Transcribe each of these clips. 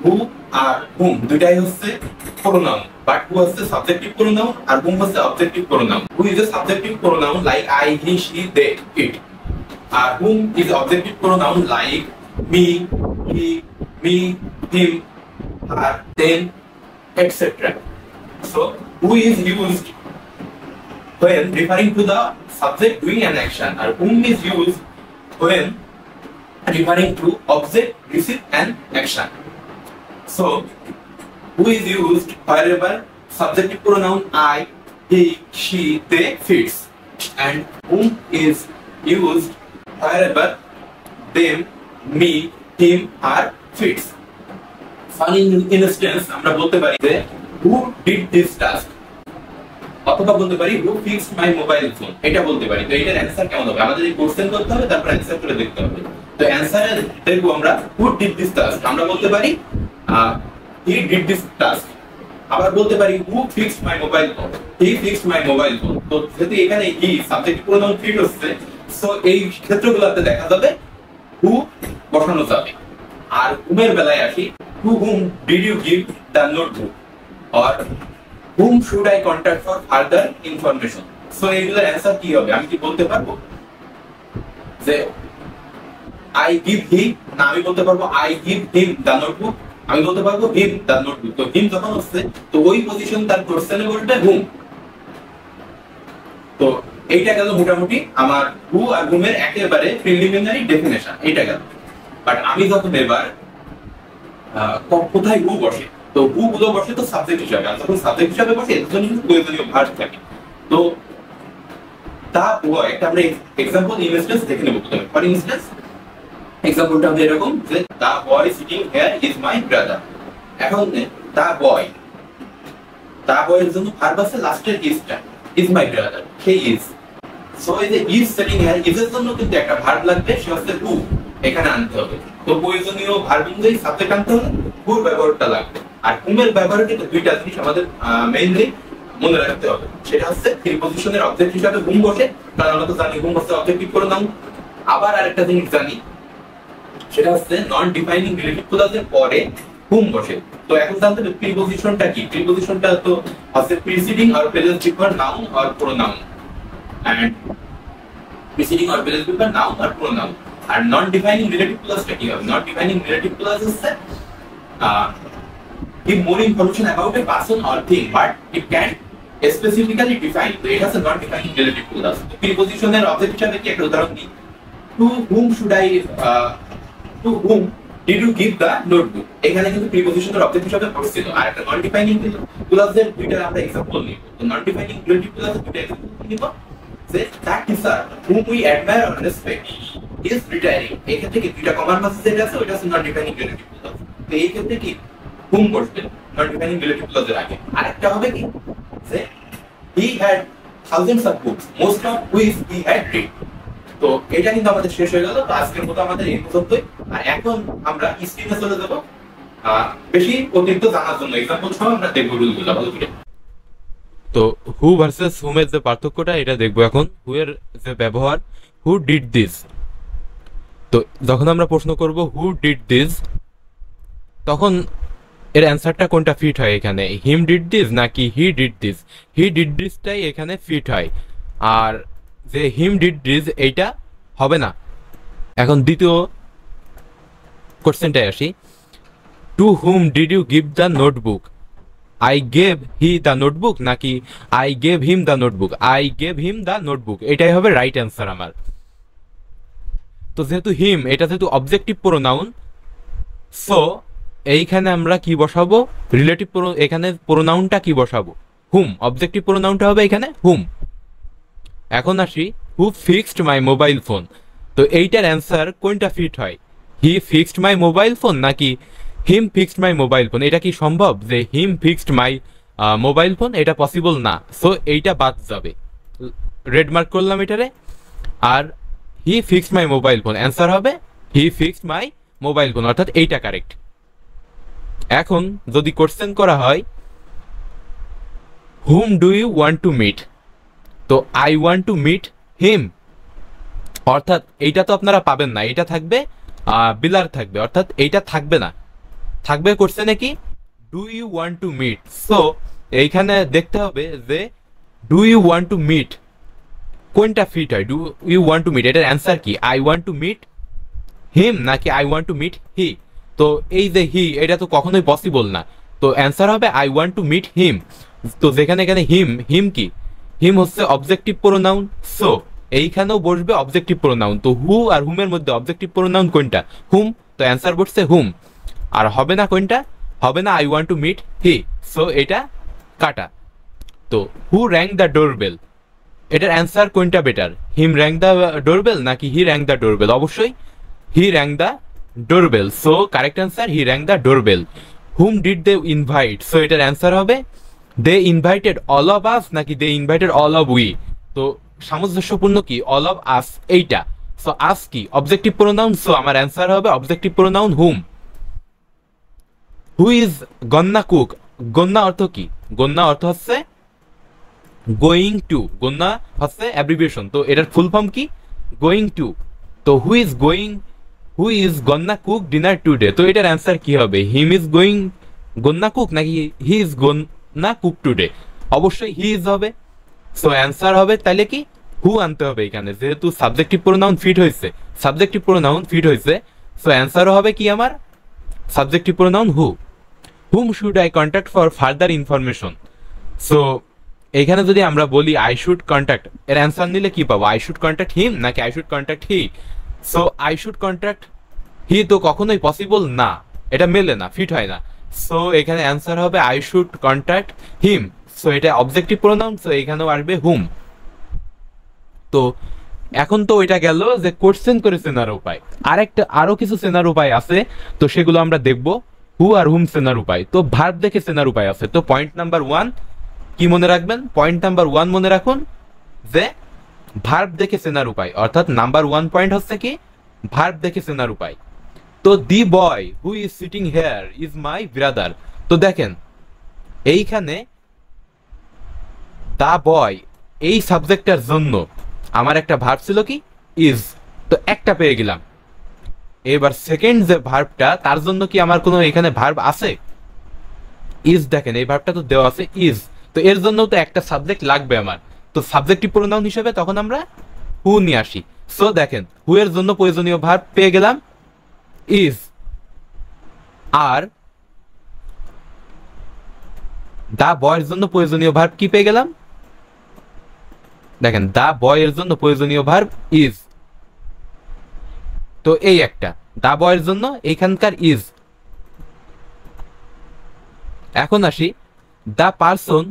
হু আর হুম দুইটাই হচ্ছে pronoun, but হু হচ্ছে সাবজেক্টিভ প্রোনাউন আর হুম হচ্ছে objective pronoun. Who is a subjective pronoun like I, he, she, they, it, আর whom is objective pronoun like me, he, me, him, her, them, etc. So, who is used when referring to the subject doing an action, or whom is used when referring to object receive an action. So, who is used wherever subjective pronoun I, he, she, they fits, and whom is used wherever them, me, him, her fits. Funny instance আমরা বলতে পারি যে who did this task, অথবা বলতে পারি who fixed my mobile phone, এটা বলতে পারি। তো এটার অ্যানসার কেমন হবে? আমাদের এই কোশ্চেন করতে হবে, তারপর অ্যানসার করে দেখতে হবে। তো অ্যানসারে দেখবো আমরা who did this task, আমরা বলতে পারি he did this task। আবার বলতে পারি who fixed my mobile phone, he fixed my mobile phone। তো যেহেতু এখানে he সাবজেক্ট প্রোনাউন ফিট হচ্ছে, সো এই ক্ষেত্রগুলোতে দেখা যাবে who বসানো যাবে। আর whom-এর বেলায় আসি, to whom did you give the notebook, or whom should I contact for further information? So এগুলোর অ্যানসার কি হবে? আমি কি বলতে পারবো যে I give him, না আমি বলতে পারবো I give him the notebook, আমি বলতে পারবো him the notebook। তো him যখন হচ্ছে তো ওই পজিশন তার কোশ্চেনে বলতে whom। তো এইটা গেল মোটামুটি আমার who আর whom এর একেবারে প্রিলিমিনারি ডেফিনেশন, এইটা গেল। বাট আমি যখন এবার কোথায় হু বসে, তো হু গুলো বসে তো সাবজেক্ট হিসাবে, আর যখন সাবজেক্ট হিসাবে বসে এর জন্য কিন্তু প্রয়োজনীয় ভার্ব থাকে। তো তা বয় একটা আমরা एग्जांपल ইনস্ট্যান্স দেখে নেব প্রথমে। ফর ইনস্ট্যান্স एग्जांपलটা হবে এরকম যে the boy sitting here is my brother. এখন দা বয়, দা বয়ের জন্য ভার্ব আছে লাস্টের ইজটা, is my brother, he is. So এই যে ইজ সিটিং হিয়ার, ইজের জন্য কিন্তু একটা ভার্ব লাগবে, সেটা হচ্ছে হু, এখানে আনতে হবে। তো প্রয়োজনীয় ভার্ব অনুযায়ী সাবজেক্ট আনতে হবে, হুর ব্যবহারটা লাগবে। আর হুমের ব্যবহারে কিন্তু দুইটা জিনিস আমাদের মেইনলি মনে রাখতে হবে, সেটা হচ্ছে প্রিপজিশনের অবজেক্ট হিসেবে হুম বসে, কারণ আমরা তো জানি হুম হচ্ছে অবজেক্টিভ প্রোনাউন। আবার আরেকটা জিনিস জানি, সেটা হচ্ছে নন ডিফাইনিং রিলেটিভ ক্লজের পরে হুম বসে। তো এখন জানতে হবে প্রিপজিশনটা কি। প্রিপজিশনটা তো হচ্ছে preceding or present before noun or pronoun, and preceding or present before noun or pronoun. আর নন ডিফাইনিং রিলেটিভ ক্লজটা কি হবে? নন ডিফাইনিং রিলেটিভ ক্লজ হচ্ছে give more information about a person or thing, but it can specifically define. So it has a non defining relative clause. Preposition এর object হিসেবে কি একটা উদাহরণ দিই, to whom should I to whom did you give the notebook, এখানে কিন্তু প্রিপজিশনের object হিসেবে পড়ছিল। আর একটা নন ডিফাইনিং ক্লজের দুইটা আমরা एग्जांपल নিব। তো নন ডিফাইনিং রিলেটিভ ক্লজের দুইটা एग्जांपल নিব যে that teacher whom we admire or respect is retiring। এই ক্ষেত্রে কি দুইটা কমার মাঝে যেটা আছে ওইটা হচ্ছে নন ডিফাইনিং রিলেটিভ ক্লজ। তো এই ক্ষেত্রে কি হুম বসবে নন ডিফাইনিং রিলেটিভ ক্লজের আগে। আরেকটা হবে কি যে he had thousands of books, most of which he had read। তো এটা কিন্তু আমাদের শেষ হয়ে গেল। তো আজকের মতো আমাদের এই পর্যন্তই। আর এখন আমরা স্ক্রিনে চলে যাব বেশি অতিরিক্ত জানার জন্য एग्जांपल সহ আমরা দেখব রুলগুলো ভালো করে। তো হু ভার্সেস হুম এর যে পার্থক্যটা এটা দেখবো এখন। হু এর যে ব্যবহার, হু ডিড দিস, তো যখন আমরা প্রশ্ন করব হু ডিড দিস, তখন এর অ্যান্সারটা কোনটা ফিট হয় এখানে, হিম ডিড দিস নাকি he did this? He did দিসটাই এখানে ফিট হয়, আর যে হিম ডিড দিস এইটা হবে না। এখন দ্বিতীয় কোশ্চেনটায় আসি, to whom did you give the notebook? I gave he the notebook নাকি I gave him the notebook? I gave him the notebook, এটাই হবে রাইট অ্যান্সার আমার। তো যেহেতু হিম এটা যেহেতু অবজেক্টিভ প্রোনাউন, সো এইখানে আমরা কি বসাবো? রিলেটিভ এখানে প্রোনাউনটা কি বসাবো? হুম। অবজেক্টিভ প্রোনাউনটা হবে এখানে হুম। এখন আসি who fixed my mobile phone, তো এইটার অ্যান্সার কোনটা ফিট হয়? He fixed my mobile phone নাকি him fixed my mobile phone? এটা কি সম্ভব যে him fixed my mobile phone? এটা পসিবল না, সো এইটা বাদ যাবে, রেড মার্ক করলাম এটারে। আর he fixed my mobile phone, answer হবে he fixed my mobile phone, অর্থাৎ এইটা কারেক্ট। এখন যদি কোশ্চেন করা হয় whom do you want to meet, তো I want to meet him, অর্থাৎ এইটা তো আপনারা পাবেন না, এটা থাকবে বিলার থাকবে, অর্থাৎ এইটা থাকবে না। থাকবে কোশ্চেনে কি do you want to meet. So এইখানে দেখতে হবে যে do you want to meet কোনটা ফিট হয়। Do you want to meet এটার অ্যান্সার কি I want to meet him নাকি I want to meet he. তো এই যে হি এটা তো কখনোই পসিবল না, তো অ্যান্সার হবে I want to meet him. তো যেখানে এখানে হিম, হিম কি হিম হচ্ছে অবজেক্টিভ প্রোনাউন, সো এইখানেও বসবে অবজেক্টিভ প্রোনাউন। তো হু আর হুমের মধ্যে অবজেক্টিভ প্রোনাউন কোনটা হুম, তো অ্যান্সার বসছে হুম। আর হবে না কোনটা হবে না I want to meet he, so এটা কাটা। তো হু র্যাঙ্ক দ্য ডোরবেল এটার অ্যান্সার কোনটা better him rang the doorbell নাকি হি র্যাঙ্ক দ্য ডোরবেল। অবশ্যই he rang the doorbell, so correct answer he rang the doorbell. Hmm did they invite, so এটার answer হবে they invited all of us নাকি they invited all of we. তো সামঞ্জস্যপূর্ণ কি all of আস এইটা, so us কি objective pronoun, so আমার answer হবে objective pronoun hmm. Who is gonna cook, gonna অর্থ কি গন্না অর্থ হচ্ছে গোয়িং টু, গন্না হচ্ছে অ্যাব্রিভিয়েশন, তো এটার ফুল ফর্ম কি গোয়িং টু। তো who is gonna cook dinner today, তো এটার অ্যান্সার কি হবে him is going gonna cook নাকি he is gonna cook today. অবশ্যই হি ইজ হবে, সো অ্যান্সার হবে তাহলে কি হু আনতে হবে এখানে, যেহেতু সাবজেক্টিভ প্রোনাউন ফিট হয়েছে, সাবজেক্টিভ প্রোনাউন ফিট হয়েছে, সো অ্যান্সারও হবে কি আমার subjective pronoun who. Hmm should I contact for further information, so এখানে যদি আমরা বলি আই শুড কন্ট্যাক্ট এর অ্যান্সার নিলে কি পাবো আই শুড কন্ট্যাক্ট হিম নাকি I should contact he. So I should contact he তো কখনোই পসিবল না, এটা মেলে না, ফিট হয় না, সো এখানে অ্যান্সার হবে I should contact him, so এটা অবজেক্টিভ প্রোনাউন, সো এখানেও আসবে হুম। তো এখন তো এটা গেল যে কোশ্চেন করে চেনার উপায়, আরো কিছু চেনার উপায় আছে, তো সেগুলো আমরা দেখব। হু আর হুম চেনার উপায়, তো ভার্ব দেখে চেনার উপায় আছে। তো পয়েন্ট নাম্বার 1 কি মনে রাখবেন, পয়েন্ট নাম্বার 1 মনে রাখুন যে ভার্ব দেখে চেনার উপায়, অর্থাৎ নাম্বার 1 পয়েন্ট হচ্ছে কি ভার্ব দেখে চেনার উপায়। তো the boy who is sitting here is my brother, তো দেখেন এইখানে দা বয় এই সাবজেক্টটার জন্য আমার একটা ভার্ব ছিল কি ইজ, তো একটা পেয়ে গেলাম। এবার সেকেন্ড যে ভার্বটা তার জন্য কি আমার কোনো এখানে ভার্ব আছে ইজ, দেখেন এই ভার্বটা তো দেওয়া আছে ইজ, তো এর জন্য তো একটা সাবজেক্ট লাগবে আমার, তো সাবজেক্টিভ প্রোনাউন হিসেবে তখন আমরা হু নিয়ে আসি। সো দেখেন হু এর জন্য প্রয়োজনীয় ভার্ব পেয়ে গেলাম ইজ, আর দা বয়ের জন্য প্রয়োজনীয় ভার্ব কি পেয়ে গেলাম, দেখেন দা বয়ের জন্য প্রয়োজনীয় ভার্ব ইজ, তো এই একটা দা বয়ের জন্য এইখানকার ইজ। এখন আসি the person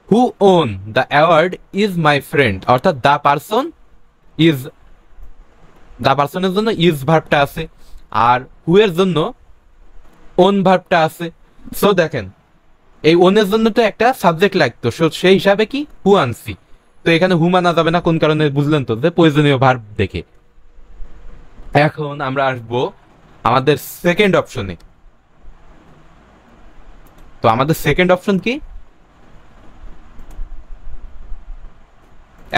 who won the award is my friend, অর্থাৎ দা পারসন ইজ, দা পারসনের জন্য ইজ ভার্বটা আছে, আর হু এর জন্য ওন ভার্বটা আছে। সো দেখেন এই ওনের জন্য তো একটা সাবজেক্ট লাগতো, সেই হিসাবে কি হু আনছি, তো এখানে হু মানা যাবে না, কোন কারণে বুঝলেন তো, যে প্রয়োজনীয় ভার্ব দেখে। এখন আমরা আসবো আমাদের সেকেন্ড অপশনে, তো আমাদের সেকেন্ড অপশন কি,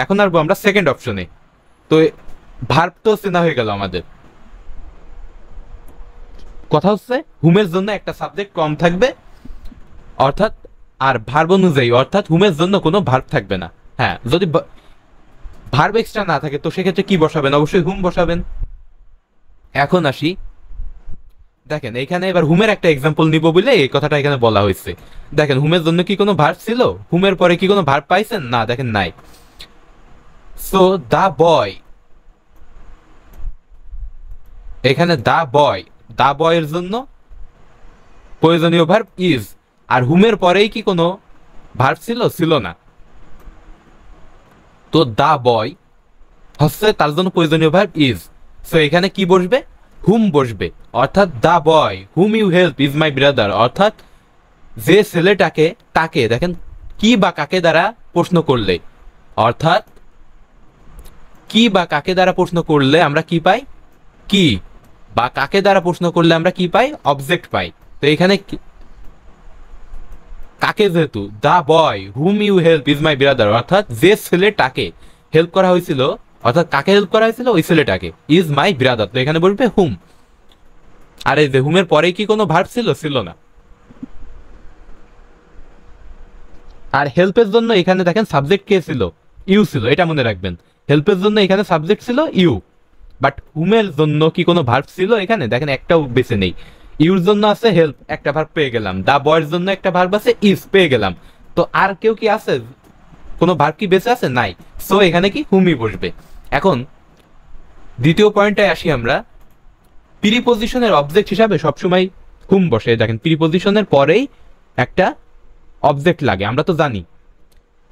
এখন আসবো আমরা সেকেন্ড অপশনে। তো ভার্ব তো চেনা হয়ে গেল আমাদের, কথা হচ্ছে হুমের জন্য একটা সাবজেক্ট কম থাকবে, অর্থাৎ আর ভার্ব অনুযায়ী, অর্থাৎ হুমের জন্য কোনো ভার্ব থাকবে না। হ্যাঁ, যদি ভার্ব এক্সট্রা না থাকে তো সেক্ষেত্রে কি বসাবেন, অবশ্যই হুম বসাবেন। এখন আসি দেখেন এইখানে এবার হুমের একটা এক্সাম্পল নিব বলে এই কথাটা এখানে বলা হয়েছে। দেখেন হুমের জন্য কি কোনো ভার্ব ছিল, হুমের পরে কি কোনো ভার্ব পাইছেন, না দেখেন নাই। সো দা বয়, এখানে দা বয়ের জন্য প্রয়োজনীয় ভার্ব ইজ, আর হুমের পরেই কি কোনো ভার্ব ছিল না, তো দা বয় হচ্ছে তার জন্য প্রয়োজনীয় ভার্ব ইজ, সো এখানে কি বসবে হুম বসবে, অর্থাৎ the boy whom you help is my brother, অর্থাৎ যে ছেলেটাকে তাকে, দেখেন কি বা কাকে দ্বারা প্রশ্ন করলে, অর্থাৎ কি বা কাকে দ্বারা প্রশ্ন করলে আমরা কি পাই, কি বা কাকে দ্বারা প্রশ্ন করলে আমরা কি পাই অবজেক্ট পাই। তো এখানে কাকে, যেহেতু the boy whom you help is my brother, অর্থাৎ যে ছেলেটাকে হেল্প করা হয়েছিল, অর্থাৎ কাকে হেল্প করা হয়েছিল ওই ছেলেটাকে, ইজ মাই ব্রাদার, তো এখানে বলবে হুম। আর এই যে হুমের পরে কি কোনো ভার্ব ছিল? ছিল না। আর হেল্পের জন্য এখানে দেখেন সাবজেক্ট কে ছিল? ইউ ছিল, এটা মনে রাখবেন। হেল্পের জন্য এখানে সাবজেক্ট ছিল ইউ, বাট হুমের জন্য কি কোনো ভার্ব ছিল এখানে? দেখেন একটাও বেঁচে নেই। ইউর জন্য আছে হেল্প, একটা ভার্ব পেয়ে গেলাম। দা বয়ের জন্য একটা ভার্ব আছে ইজ, পেয়ে গেলাম। তো আর কেউ কি আছে? কোনো ভার্ব কি বেঁচে আছে? নাই। সো এখানে কি হুমই বসবে। এখন দ্বিতীয় পয়েন্টে আসি আমরা। প্রিপজিশনের অবজেক্ট হিসাবে সবসময় হুম বসে। দেখেন প্রিপজিশনের পরেই একটা অবজেক্ট লাগে, আমরা তো জানি।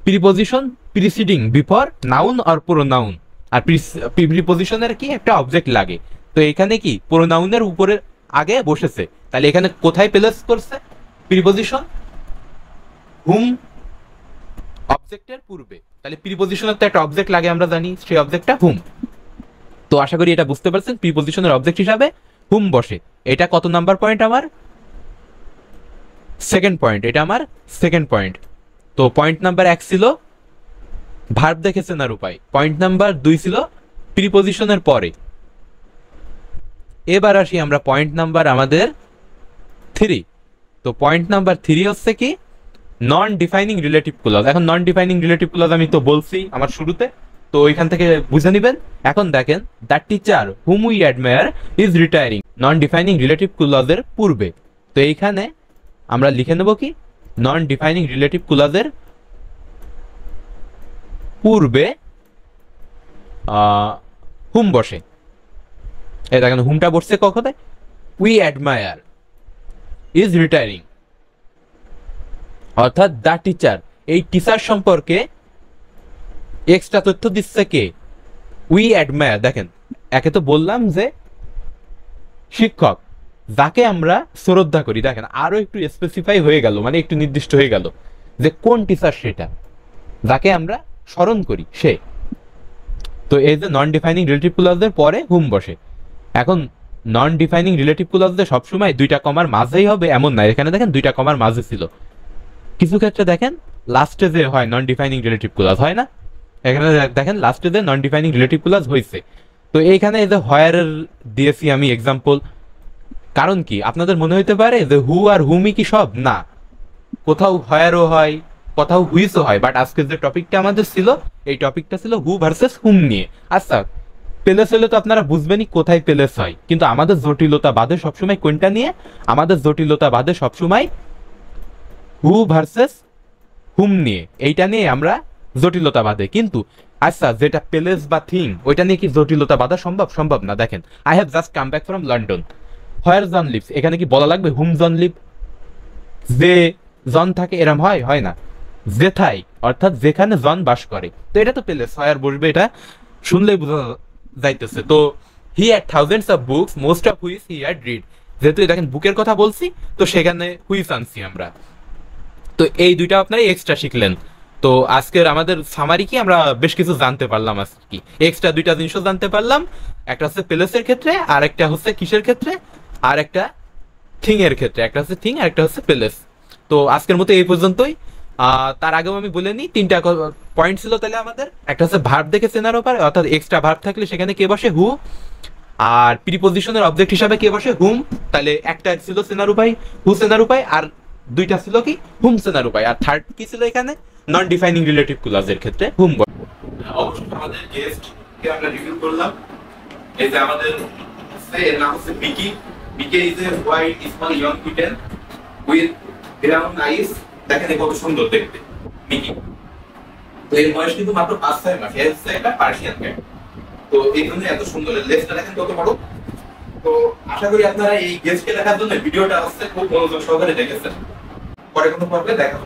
প্রিপজিশন প্রিসিডিং বিফোর নাউন আর প্রোনাউন, আর প্রিপজিশনের কি একটা অবজেক্ট লাগে। তো এখানে কি প্রোনাউনের উপরে আগে বসেছে, তাহলে এখানে কোথায় প্লেস করছে প্রিপজিশন? হুম অবজেক্টের পূর্বে। তাহলে প্রিপজিশনের তো একটা অবজেক্ট লাগে, আমরা জানি, সেই অবজেক্টটা হুম। তো আশা করি এটা বুঝতে পারছেন, প্রিপজিশনের অবজেক্ট হিসাবে হুম বসে। এটা কত নাম্বার পয়েন্ট? আমার সেকেন্ড পয়েন্ট। এটা আমার সেকেন্ড পয়েন্ট। তো পয়েন্ট নাম্বার 1 ছিল ভার্ব দেখে চেনার উপায়, পয়েন্ট নাম্বার 2 ছিল প্রিপজিশনের পরে। এবার আসি আমরা পয়েন্ট নাম্বার আমাদের 3। তো পয়েন্ট নাম্বার 3 হচ্ছে কি নন ডিফাইনিং রিলেটিভ ক্লজ। এখন নন ডিফাইনিং রিলেটিভ ক্লজ আমি তো বলছি আমার শুরুতে, তো ওইখান থেকে বুঝে নিবেন। এখন দেখেন the teacher whom we admire is retiring, non defining relative ক্লজের পূর্বে। তো এইখানে আমরা লিখে নেব কি নন ডিফাইনিং রিলেটিভ ক্লজের পূর্বে হুম বসে। এই দেখেন হুমটা বসছে কখনো? উই অ্যাডমায়ার ইজ রিটায়ারিং, অর্থাৎ দ্য টিচার, এই টিচার সম্পর্কে এক্সট্রা তথ্য দিচ্ছে কে? We admire. দেখেন একে তো বললাম যে শিক্ষক যাকে আমরা শ্রদ্ধা করি, দেখেন আরো একটু স্পেসিফাই হয়ে গেল, মানে একটু নির্দিষ্ট হয়ে গেল যে কোন টিচার সেটা, যাকে আমরা স্মরণ করি সে। তো এই যে নন ডিফাইনিং রিলেটিভ ক্লজের পরে হুম বসে। এখন নন ডিফাইনিং রিলেটিভ ক্লজদের সবসময় দুইটা কমার মাঝেই হবে এমন না, এখানে দেখেন দুইটা কমার মাঝে ছিল। কিছু ক্ষেত্রে দেখেন লাস্টে যে হয় নন ডিফাইনিং রিলেটিভ ক্লজ, হয় না? এখানে দেখেন লাস্টে যে নন ডিফাইনিং রিলেটিভ ক্লজ হয়েছে। তো এইখানে এই যে হোয়ারের দিয়েছি আমি এক্সাম্পল, কারণ কি আপনাদের মনে হইতে পারে যে হু আর হুমই কি সব? না, কোথাও হোয়ারও হয়, কোথাও হুইসও হয়, বাট আজকে যে টপিকটা আমাদের ছিল এই টপিকটা ছিল হু ভার্সেস হুম নিয়ে। আচ্ছা প্লেস হলে তো আপনারা বুঝবেনই কোথায় প্লেস হয়, কিন্তু আমাদের জটিলতা বাদে সবসময় কোনটা নিয়ে? আমাদের জটিলতা বাদে সবসময় হু ভার্সেস হুম নিয়ে, এইটা নিয়ে আমরা জটিলতা বাদে। কিন্তু আচ্ছা যেটা প্লেস বা থিং ওইটা নিয়ে কি জটিলতা বাধা সম্ভব? সম্ভব না। দেখেন I have just come back from London, where John lives, এখানে কি বলা লাগবে হুম জন লিভ? যে জন থাকে এরম হয়? হয় না। যেথায়, অর্থাৎ যেখানে জন বাস করে, তো এটা তো প্লেস, হোয়ার বসবে, এটা শুনলেই বোঝা যাইতেছে। তো he had thousands of books most of which he had read, যেহেতু দেখেন বুকের কথা বলছি তো সেখানে হুইচ আনছি আমরা। তো এই দুইটা আপনারা এক্সট্রা শিখলেন। তো আজকের আমাদের সামারি কি আমরা বেশ কিছু জানতে পারলাম, আজকে কি এক্সট্রা দুইটা জিনিসও জানতে পারলাম। একটা হচ্ছে প্লেসের ক্ষেত্রে, আর একটা হচ্ছে কিসের ক্ষেত্রে, আর একটা থিং এর ক্ষেত্রে। একটা হচ্ছে থিং আর একটা হচ্ছে প্লেস। তো আজকের মতো এই পর্যন্তই। তার আগেও আমি বলে নিই, 3টা পয়েন্ট ছিল তাহলে আমাদের। একটা হচ্ছে ভার্ব দেখে চেনার উপায়, অর্থাৎ এক্সট্রা ভার্ব থাকলে সেখানে কে বসে? হু। আর প্রিপজিশনের অবজেক্ট হিসাবে কে বসে? হুম। তাহলে একটা ছিল চেনার উপায় হু চেনার উপায়, আর দুইটা ছিল কি হুম চেনার উপায়, আর থার্ড কি ছিল এখানে নন ডিফাইনিং রিলেটিভ ক্লজের ক্ষেত্রে হুম। অবশ্যই আমাদের গেস্ট কে আমরা রিভিউ করলাম। এই যে আমাদের এর নাম হচ্ছে Vicky. Vicky is a white small young kitten with brown eyes. দেখেন কত সুন্দর দেখতে বিকি। তো এর বয়স কিন্তু মাত্র 5-6 মাস। এর হচ্ছে একটা পার্সিয়ান ক্যাট। তো এই জন্য এত সুন্দর লেজটা দেখেন কত বড়। তো আশা করি আপনারা এই গেস্টকে দেখার জন্য ভিডিওটা হচ্ছে খুব মনোযোগ সহকারে দেখেছেন। পরে কোনো প্রবলেম দেখা